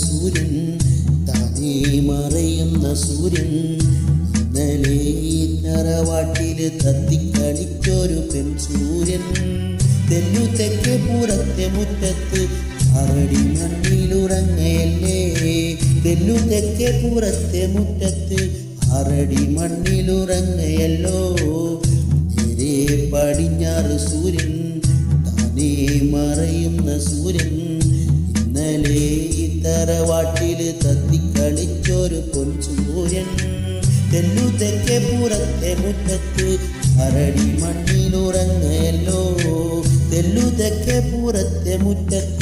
സൂര്യൻ, താനേ മറയുന്ന സൂര്യൻ. ഇന്നലെ തറവാട്ടില് തത്തിക്കളിച്ചൊരു പെൺ സൂര്യൻ. തെല്ലു തെക്കേ പുറത്തെ മുറ്റത്ത് അറടി മണ്ണിലുറങ്ങയല്ലേ. തെല്ലു തെക്കേ പുറത്തെ മുറ്റത്ത് അറടി മണ്ണിലുറങ്ങയല്ലോ. നേരെ പടിഞ്ഞാറ് സൂര്യൻ, താനേ മറയുന്ന സൂര്യൻ. ഇന്നലെ തറവാട്ടില് തത്തിക്കളിച്ചൊരു പൊൻ സൂര്യൻ. തെല്ലു തെക്കേ പുറത്തെ മുറ്റത്ത് അറടി മണ്ണിലുറങ്ങയല്ലോ. തെല്ലു തെക്കേ പുറത്തെ മുറ്റത്ത്